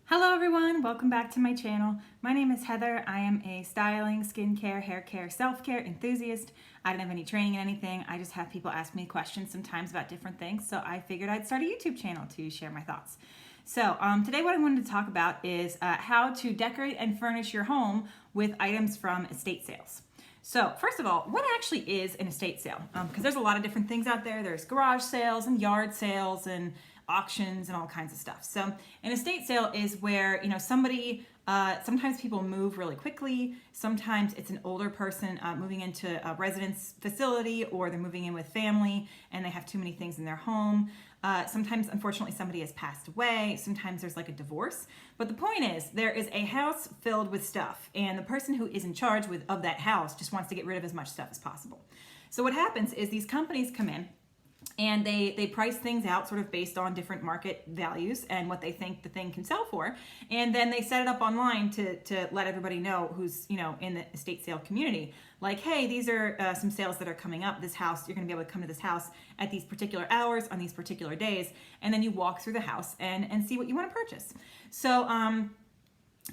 Hello everyone, welcome back to my channel. My name is Heather. I am a styling, skincare, hair care, self-care enthusiast. I don't have any training in anything. I just have people ask me questions sometimes about different things, so I figured I'd start a YouTube channel to share my thoughts. So today what I wanted to talk about is how to decorate and furnish your home with items from estate sales. So first of all, what actually is an estate sale? Because there's a lot of different things out there. There's garage sales and yard sales and auctions and all kinds of stuff. So an estate sale is where, somebody, sometimes people move really quickly. Sometimes it's an older person moving into a residence facility, or they're moving in with family and they have too many things in their home. Sometimes, unfortunately, somebody has passed away. Sometimes there's like a divorce. But the point is, there is a house filled with stuff, and the person who is in charge of that house just wants to get rid of as much stuff as possible. So what happens is these companies come in and they price things out sort of based on different market values and what they think the thing can sell for. And then they set it up online to let everybody know who's, in the estate sale community. Like, hey, these are some sales that are coming up. This house, you're going to be able to come to this house at these particular hours on these particular days. And then you walk through the house and see what you want to purchase. So,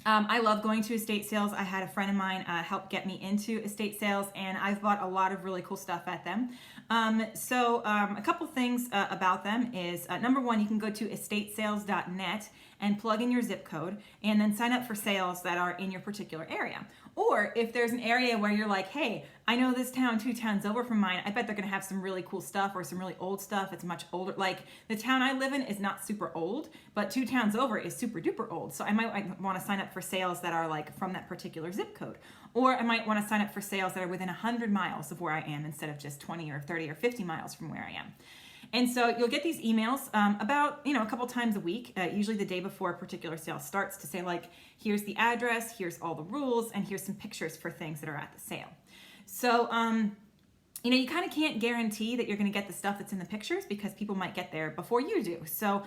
I love going to estate sales. I had a friend of mine help get me into estate sales, and I've bought a lot of really cool stuff at them. A couple things about them is, number one, you can go to estatesales.net and plug in your zip code and then sign up for sales that are in your particular area. Or if there's an area where you're like, hey, I know this town 2 towns over from mine, I bet they're gonna have some really cool stuff or some really old stuff. It's much older. Like the town I live in is not super old, but 2 towns over is super duper old. So I might wanna sign up for sales that are like from that particular zip code. Or I might wanna sign up for sales that are within 100 miles of where I am instead of just 20 or 30 or 50 miles from where I am. And so you'll get these emails about, a couple times a week, usually the day before a particular sale starts, to say like, here's the address, here's all the rules, and here's some pictures for things that are at the sale. So, you kind of can't guarantee that you're going to get the stuff that's in the pictures because people might get there before you do. So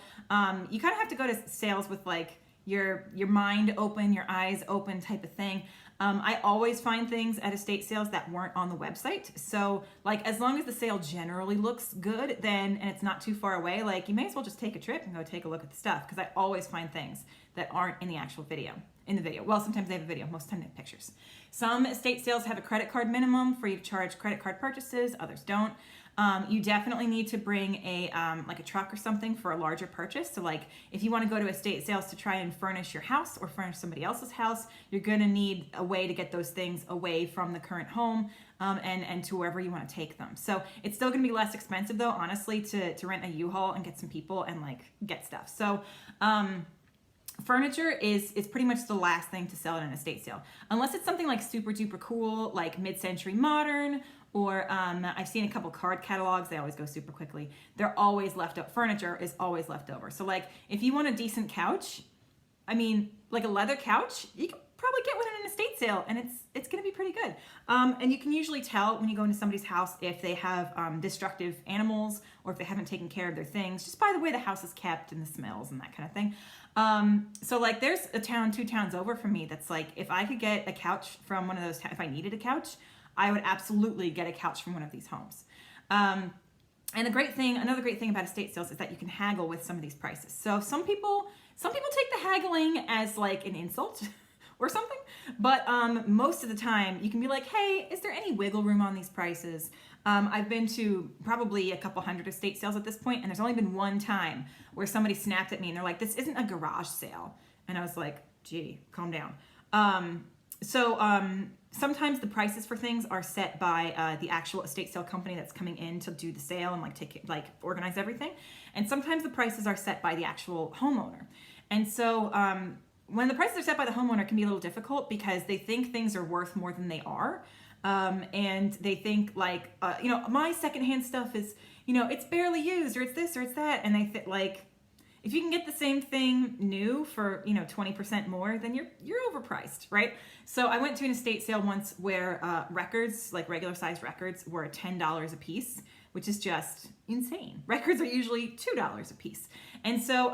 you kind of have to go to sales with like your mind open, your eyes open type of thing. I always find things at estate sales that weren't on the website. So like, as long as the sale generally looks good, and it's not too far away, like you may as well just take a trip and go take a look at the stuff, because I always find things that aren't in the actual video, Well, sometimes they have a video, most of the time they have pictures. Some estate sales have a credit card minimum for you to charge credit card purchases, others don't. You definitely need to bring a truck or something for a larger purchase. So like if you want to go to estate sales to try and furnish your house or furnish somebody else's house, you're going to need a way to get those things away from the current home and to wherever you want to take them. So it's still going to be less expensive though, honestly, to rent a U-Haul and get some people and like get stuff. So furniture is pretty much the last thing to sell at an estate sale, unless it's something like super duper cool, like mid-century modern, or I've seen a couple card catalogs. They always go super quickly. They're always left over. Furniture is always left over. So like if you want a decent couch, like a leather couch, you can probably get one in an estate sale, and it's going to be pretty good. And you can usually tell when you go into somebody's house if they have destructive animals or if they haven't taken care of their things, just by the way the house is kept and the smells and that kind of thing. So like there's a town 2 towns over from me that's like, if I could get a couch from one of those, if I needed a couch, I would absolutely get a couch from one of these homes. And another great thing about estate sales is that you can haggle with some of these prices. So some people take the haggling as like an insult or something, but most of the time you can be like, hey, is there any wiggle room on these prices? I've been to probably a couple hundred estate sales at this point, and there's only been one time where somebody snapped at me and they're like, this isn't a garage sale. And I was like, gee, calm down. Sometimes the prices for things are set by the actual estate sale company that's coming in to do the sale and organize everything. And sometimes the prices are set by the actual homeowner. And so when the prices are set by the homeowner, it can be a little difficult because they think things are worth more than they are. And they think like, my secondhand stuff is, it's barely used, or it's this or it's that. And they like, if you can get the same thing new for 20% more, then you're overpriced, right? So I went to an estate sale once where records, like regular size records, were $10 a piece, which is just insane. Records are usually $2 a piece, and so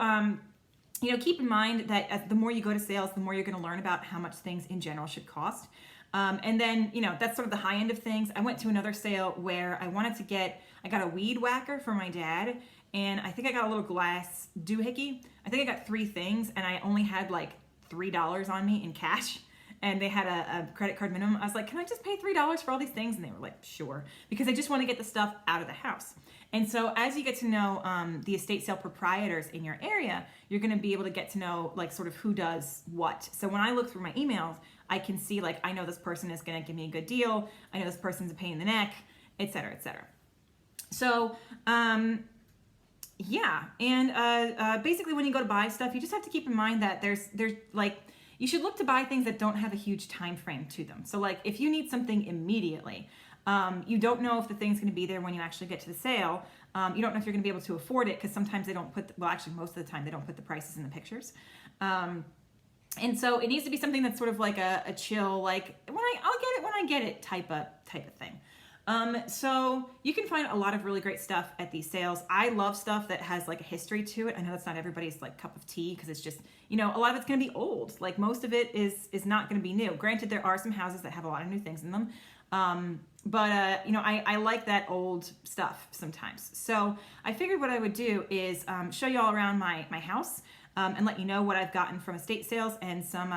keep in mind that the more you go to sales, the more you're going to learn about how much things in general should cost. And then, that's sort of the high end of things. I went to another sale where I got a weed whacker for my dad, and I think I got a little glass doohickey. I think I got 3 things, and I only had like $3 on me in cash, and they had a credit card minimum. I was like, can I just pay $3 for all these things? And they were like, sure, because I just want to get the stuff out of the house. And so as you get to know the estate sale proprietors in your area, you're going to be able to get to know like sort of who does what. So when I look through my emails, I can see like, I know this person is going to give me a good deal. I know this person's a pain in the neck, et cetera, et cetera. So, yeah. And basically when you go to buy stuff, you just have to keep in mind that there's like, you should look to buy things that don't have a huge time frame to them. So like if you need something immediately, you don't know if the thing's going to be there when you actually get to the sale. You don't know if you're going to be able to afford it because sometimes they don't put, well, actually most of the time they don't put the prices in the pictures. And so it needs to be something that's sort of like a chill, like I'll get it when I get it type of thing. So you can find a lot of really great stuff at these sales. I love stuff that has like a history to it. I know that's not everybody's like cup of tea because it's just, you know, a lot of it's going to be old. Like most of it is not going to be new. Granted, there are some houses that have a lot of new things in them. But you know, I like that old stuff sometimes. So I figured what I would do is show you all around my house and let you know what I've gotten from estate sales and some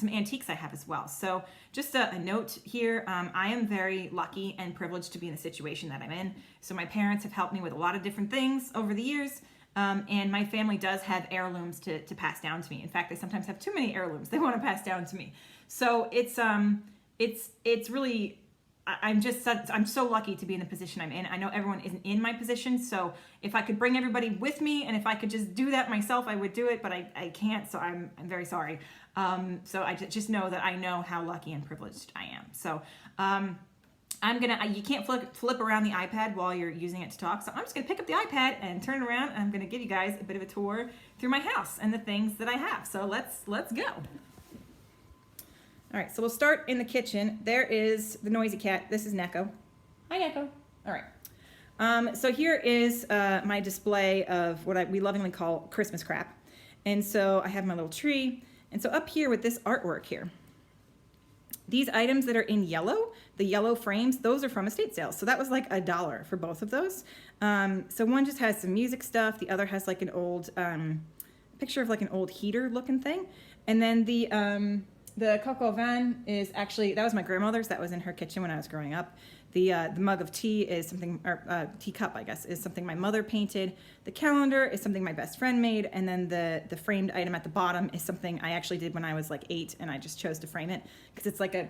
antiques I have as well. So just a note here, I am very lucky and privileged to be in the situation that I'm in. So my parents have helped me with a lot of different things over the years. And my family does have heirlooms to pass down to me. In fact, they sometimes have too many heirlooms they want to pass down to me. So it's really, I'm so lucky to be in the position I'm in. I know everyone isn't in my position, so if I could bring everybody with me and if I could just do that myself, I would do it, but I can't, so I'm very sorry. So I just know that I know how lucky and privileged I am. So you can't flip around the iPad while you're using it to talk, so I'm just gonna pick up the iPad and turn it around, and I'm gonna give you guys a bit of a tour through my house and the things that I have. So let's go. All right, so we'll start in the kitchen. There is the noisy cat. This is Neko. Hi, Neko. All right. So here is my display of what we lovingly call Christmas crap. And so I have my little tree. And so up here with this artwork here, these items that are in yellow, the yellow frames, those are from estate sales. So that was like $1 for both of those. So one just has some music stuff. The other has like an old picture of like an old heater looking thing. And then the coq au vin is actually, that was my grandmother's. That was in her kitchen when I was growing up. The mug of tea is something, or teacup, I guess, is something my mother painted. The calendar is something my best friend made. And then the framed item at the bottom is something I actually did when I was like 8, and I just chose to frame it because it's like a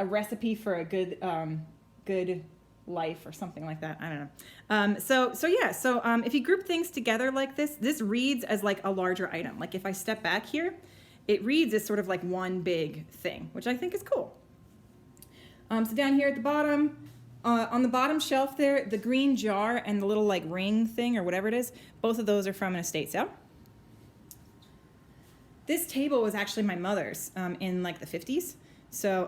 recipe for a good life or something like that. I don't know. So if you group things together like this reads as like a larger item. Like if I step back here, it reads as sort of like one big thing, which I think is cool. So down here at the bottom, on the bottom shelf there, the green jar and the little like ring thing or whatever it is, both of those are from an estate sale. This table was actually my mother's in like the 50s. So,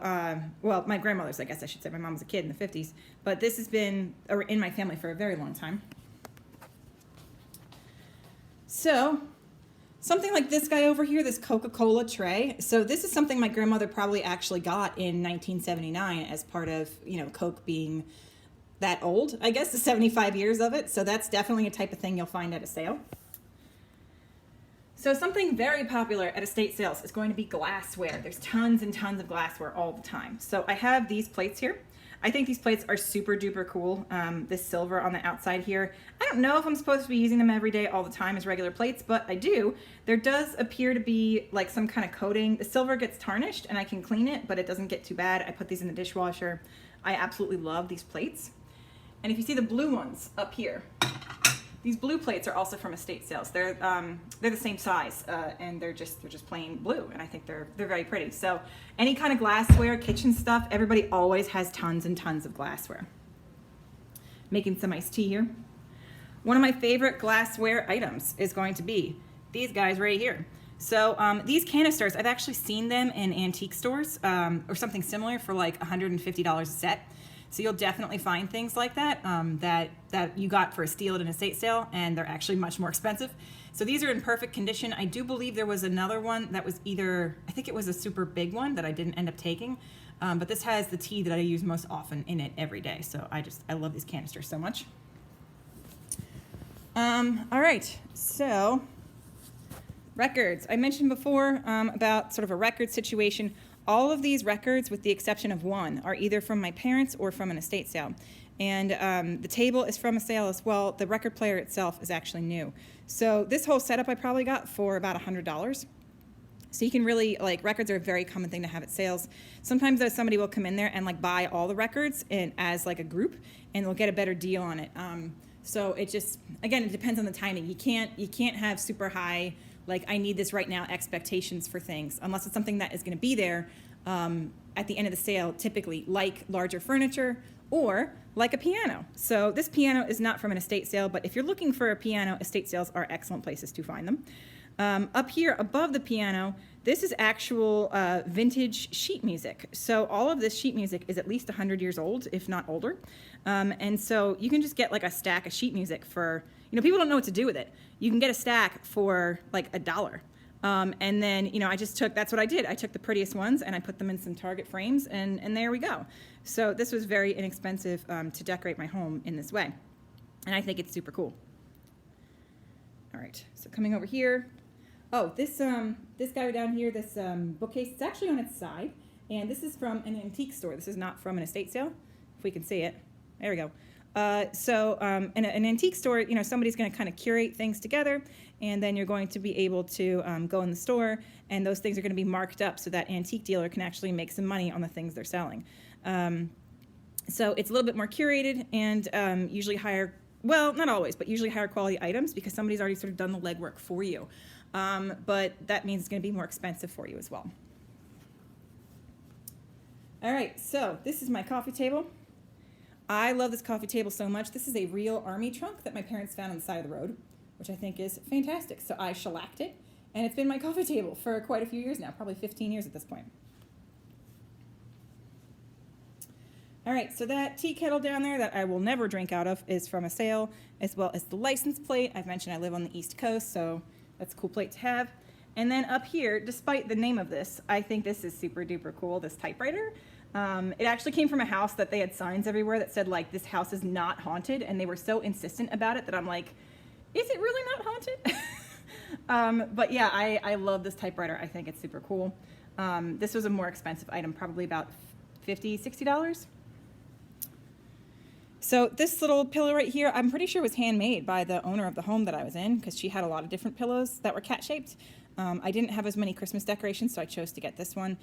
well, my grandmother's, I guess I should say. My mom was a kid in the 50s. But this has been in my family for a very long time. So something like this guy over here, this Coca-Cola Tray. So this is something my grandmother probably actually got in 1979 as part of, you know, Coke being that old, I guess, the 75 years of it. So that's definitely a type of thing you'll find at a sale. So something very popular at estate sales is going to be glassware. There's tons and tons of glassware all the time. So I have these plates here. I think these plates are super duper cool. This silver on the outside here. I don't know if I'm supposed to be using them every day all the time as regular plates, but I do. There does appear to be like some kind of coating. The silver gets tarnished and I can clean it, but it doesn't get too bad. I put these in the dishwasher. I absolutely love these plates. And if you see the blue ones up here, these blue plates are also from estate sales. They're the same size and they're just plain blue, and I think they're very pretty. So any kind of glassware, kitchen stuff, everybody always has tons and tons of glassware. Making some iced tea here. One of my favorite glassware items is going to be these guys right here. So these canisters, I've actually seen them in antique stores or something similar for like $150 a set. So you'll definitely find things like that that you got for a steal at an estate sale, and they're actually much more expensive. So these are in perfect condition. I do believe there was another one that was I think it was a super big one that I didn't end up taking, but this has the tea that I use most often in it every day. So I love these canisters so much. All right, so records. I mentioned before about sort of a record situation. All of these records, with the exception of one, are either from my parents or from an estate sale. And the table is from a sale as well. The record player itself is actually new. So this whole setup I probably got for about $100. So you can really, like, records are a very common thing to have at sales. Sometimes though, somebody will come in there and like buy all the records and as like a group, and they'll get a better deal on it. So it just, again, it depends on the timing. You can't have super high, like, I need this right now expectations for things, unless it's something that is going to be there at the end of the sale, typically, like larger furniture or like a piano. So this piano is not from an estate sale, but if you're looking for a piano, estate sales are excellent places to find them. Up here above the piano, this is actual vintage sheet music. So all of this sheet music is at least 100 years old, if not older. And so you can just get like a stack of sheet music for, people don't know what to do with it. You can get a stack for like $1. And then, that's what I did. I took the prettiest ones and I put them in some Target frames, and there we go. So this was very inexpensive to decorate my home in this way. And I think it's super cool. All right, so coming over here. Oh, this guy down here, this bookcase, it's actually on its side, and this is from an antique store. This is not from an estate sale, if we can see it. There we go. In an antique store, somebody's going to kind of curate things together, and then you're going to be able to go in the store, and those things are going to be marked up so that antique dealer can actually make some money on the things they're selling. So it's a little bit more curated and usually higher, well, not always, but usually higher quality items because somebody's already sort of done the legwork for you. But that means it's going to be more expensive for you as well. All right, so this is my coffee table. I love this coffee table so much. This is a real army trunk that my parents found on the side of the road, which I think is fantastic. So I shellacked it, and it's been my coffee table for quite a few years now, probably 15 years at this point. All right, so that tea kettle down there that I will never drink out of is from a sale, as well as the license plate. I've mentioned I live on the East Coast, so that's a cool plate to have. And then up here, despite the name of this, I think this is super duper cool, this typewriter. It actually came from a house that they had signs everywhere that said, like, this house is not haunted, and they were so insistent about it that I'm like, is it really not haunted? But yeah, I love this typewriter. I think it's super cool. This was a more expensive item, probably about $50, $60. So this little pillow right here, I'm pretty sure was handmade by the owner of the home that I was in, because she had a lot of different pillows that were cat-shaped. I didn't have as many Christmas decorations, so I chose to get this one.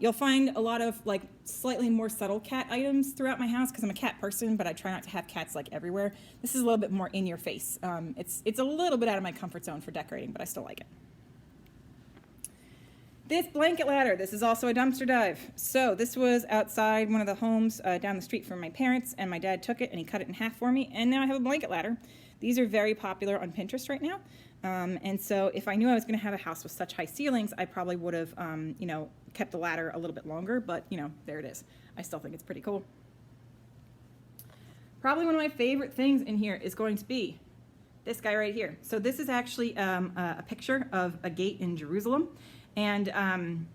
You'll find a lot of like slightly more subtle cat items throughout my house because I'm a cat person, but I try not to have cats like everywhere. This is a little bit more in your face. It's a little bit out of my comfort zone for decorating, but I still like it. This blanket ladder, this is also a dumpster dive. So this was outside one of the homes down the street from my parents, and my dad took it and he cut it in half for me, and now I have a blanket ladder. These are very popular on Pinterest right now. And so if I knew I was going to have a house with such high ceilings, I probably would have, kept the ladder a little bit longer, but, there it is. I still think it's pretty cool. Probably one of my favorite things in here is going to be this guy right here. So this is actually a picture of a gate in Jerusalem. And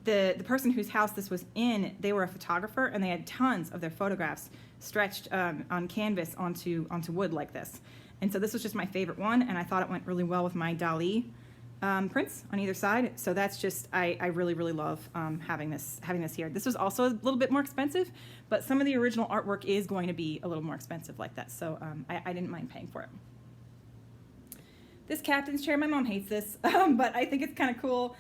the person whose house this was in, they were a photographer, and they had tons of their photographs stretched on canvas onto wood like this. And so this was just my favorite one, and I thought it went really well with my Dali prints on either side. So that's just, I really, really love having this here. This was also a little bit more expensive, but some of the original artwork is going to be a little more expensive like that. So I didn't mind paying for it. This captain's chair, my mom hates this, but I think it's kind of cool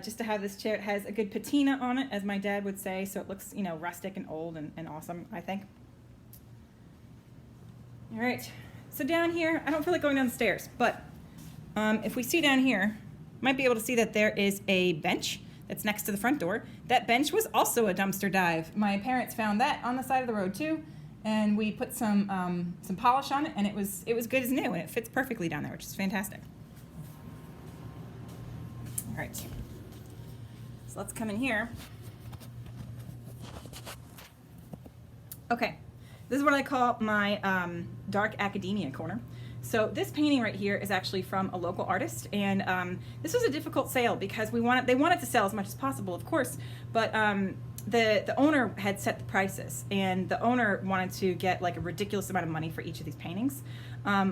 just to have this chair. It has a good patina on it, as my dad would say, so it looks, rustic and old and awesome, I think. All right. So down here, I don't feel like going down the stairs, but if we see down here, might be able to see that there is a bench that's next to the front door. That bench was also a dumpster dive. My parents found that on the side of the road too, and we put some polish on it, and it was good as new, and it fits perfectly down there, which is fantastic. All right, so let's come in here. Okay. This is what I call my dark academia corner. So this painting right here is actually from a local artist, and this was a difficult sale because they wanted to sell as much as possible, of course, but the owner had set the prices, and the owner wanted to get like a ridiculous amount of money for each of these paintings.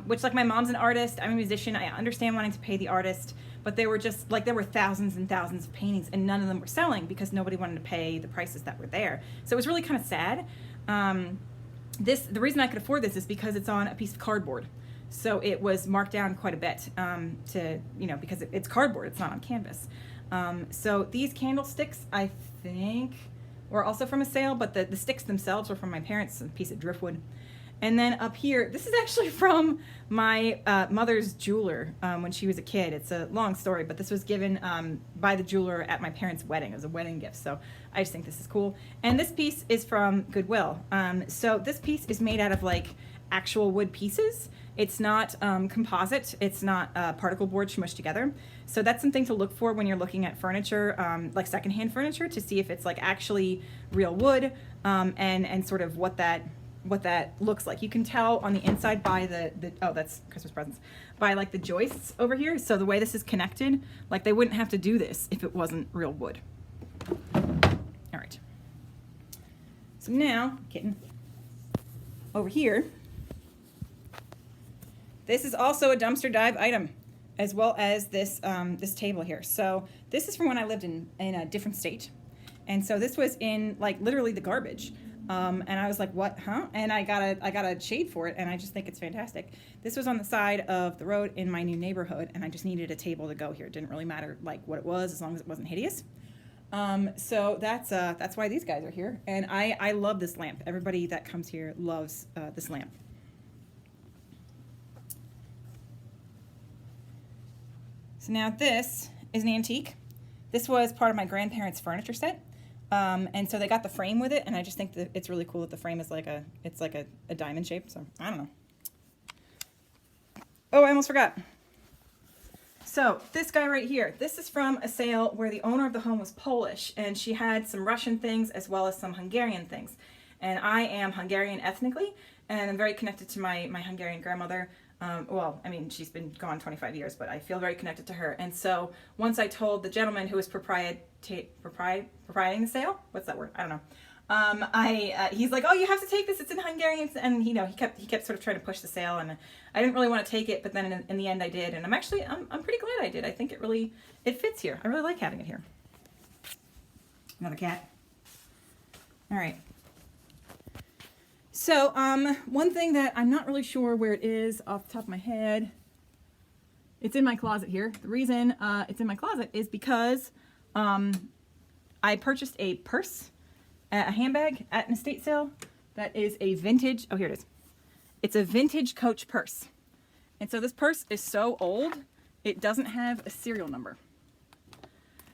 which like my mom's an artist, I'm a musician, I understand wanting to pay the artist, but they were just like, there were thousands and thousands of paintings and none of them were selling because nobody wanted to pay the prices that were there. So it was really kind of sad. The reason I could afford this is because it's on a piece of cardboard. So it was marked down quite a bit because it's cardboard, it's not on canvas. So these candlesticks, I think, were also from a sale, but the sticks themselves were from my parents, a piece of driftwood. And then up here, this is actually from my mother's jeweler when she was a kid. It's a long story, but this was given by the jeweler at my parents' wedding. It was a wedding gift, so I just think this is cool. And this piece is from Goodwill. So this piece is made out of like actual wood pieces. It's not composite. It's not particle board smushed together. So that's something to look for when you're looking at furniture, like secondhand furniture, to see if it's like actually real wood and sort of what that looks like. You can tell on the inside by oh, that's Christmas presents, by like the joists over here. So the way this is connected, like they wouldn't have to do this if it wasn't real wood. All right. So now, kitten, over here, this is also a dumpster dive item, as well as this this table here. So this is from when I lived in a different state. And so this was in like literally the garbage. And I was like, what, huh? And I got a shade for it, and I just think it's fantastic. This was on the side of the road in my new neighborhood, and I just needed a table to go here. It didn't really matter like what it was, as long as it wasn't hideous. So that's why these guys are here. And I love this lamp. Everybody that comes here loves this lamp. So now this is an antique. This was part of my grandparents' furniture set. And so they got the frame with it, and I just think that it's really cool that the frame is like a diamond shape. So I don't know. Oh, I almost forgot. So this guy right here, this is from a sale where the owner of the home was Polish, and she had some Russian things as well as some Hungarian things. And I am Hungarian ethnically, and I'm very connected to my Hungarian grandmother. Well, I mean, she's been gone 25 years, but I feel very connected to her. And so once I told the gentleman who was proprieting the sale, what's that word? I don't know. He's like, oh, you have to take this. It's in Hungarian. And he kept sort of trying to push the sale, and I didn't really want to take it, but then in the end I did. And I'm pretty glad I did. I think it fits here. I really like having it here. Another cat. All right. So one thing that I'm not really sure where it is off the top of my head, it's in my closet here. The reason it's in my closet is because I purchased a purse, a handbag at an estate sale that is a vintage, oh, here it is. It's a vintage Coach purse. And so this purse is so old, it doesn't have a serial number.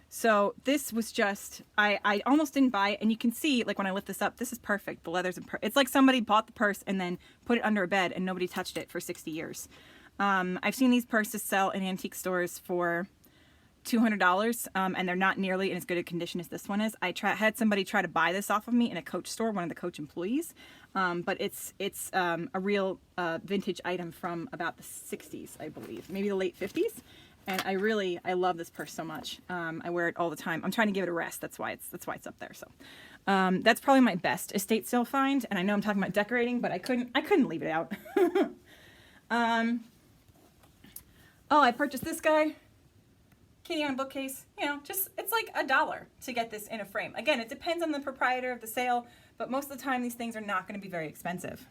So this was just, I almost didn't buy it, and you can see, like when I lift this up, this is perfect. The leather's it's like somebody bought the purse and then put it under a bed and nobody touched it for 60 years. I've seen these purses sell in antique stores for $200, and they're not nearly in as good a condition as this one is. I had somebody try to buy this off of me in a Coach store, one of the Coach employees, but it's a real vintage item from about the 60s, I believe, maybe the late 50s. And I love this purse so much. I wear it all the time. I'm trying to give it a rest. That's why it's up there. So that's probably my best estate sale find. And I know I'm talking about decorating, but I couldn't leave it out. Oh, I purchased this guy. Kitty on a bookcase. You know, just it's like $1 to get this in a frame. Again, it depends on the proprietor of the sale, but most of the time these things are not going to be very expensive.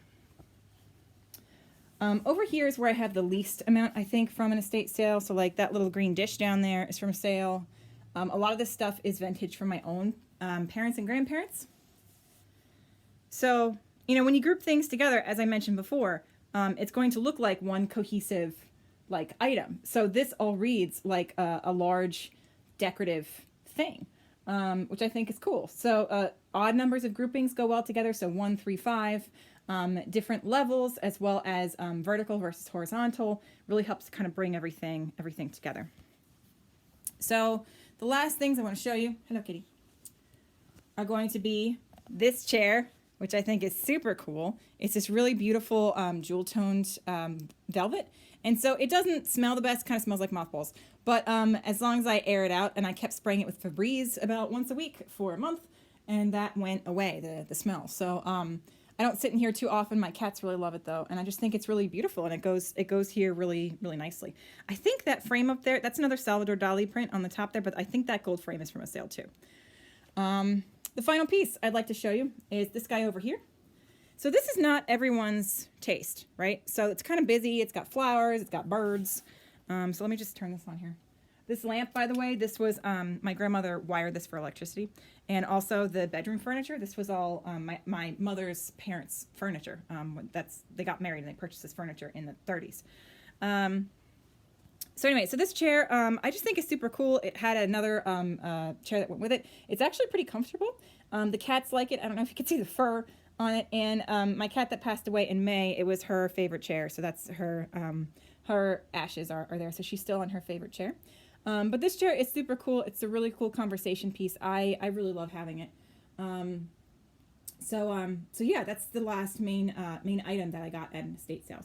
Over here is where I have the least amount, I think, from an estate sale. So like that little green dish down there is from a sale. A lot of this stuff is vintage from my own parents and grandparents. So, you know, when you group things together, as I mentioned before, it's going to look like one cohesive like item. So this all reads like a large decorative thing, which I think is cool. So odd numbers of groupings go well together. So 1, 3, 5. Different levels as well as vertical versus horizontal really helps kind of bring everything together. So the last things I want to show you, hello kitty, are going to be this chair, which I think is super cool. It's this really beautiful jewel toned velvet, and so it doesn't smell the best, kind of smells like mothballs, but as long as I air it out, and I kept spraying it with Febreze about once a week for a month, and that went away, the smell. So I don't sit in here too often. My cats really love it though, and I just think it's really beautiful, and it goes here really nicely. I think that frame up there, that's another Salvador Dali print on the top there, but I think that gold frame is from a sale too. The final piece I'd like to show you is this guy over here. So this is not everyone's taste, right? So it's kind of busy. It's got flowers. It's got birds. So let me just turn this on here. This lamp, by the way, this was, my grandmother wired this for electricity. And also the bedroom furniture. This was all my mother's parents' furniture. They got married and they purchased this furniture in the 30s. So anyway, so this chair, I just think is super cool. It had another chair that went with it. It's actually pretty comfortable. The cats like it. I don't know if you can see the fur on it. And my cat that passed away in May, it was her favorite chair. So that's her, her ashes are there. So she's still on her favorite chair. But this chair is super cool. It's a really cool conversation piece. I really love having it. So yeah, that's the last main item that I got at an estate sale.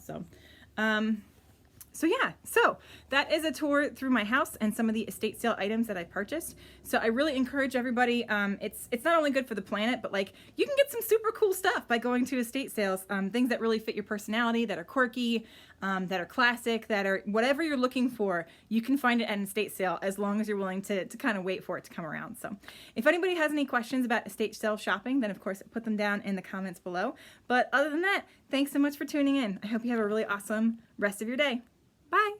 So yeah, so that is a tour through my house and some of the estate sale items that I purchased. So I really encourage everybody, it's not only good for the planet, but like you can get some super cool stuff by going to estate sales, things that really fit your personality, that are quirky, that are classic, that are whatever you're looking for, you can find it at an estate sale as long as you're willing to kind of wait for it to come around. So if anybody has any questions about estate sale shopping, then of course put them down in the comments below. But other than that, thanks so much for tuning in. I hope you have a really awesome rest of your day. Bye.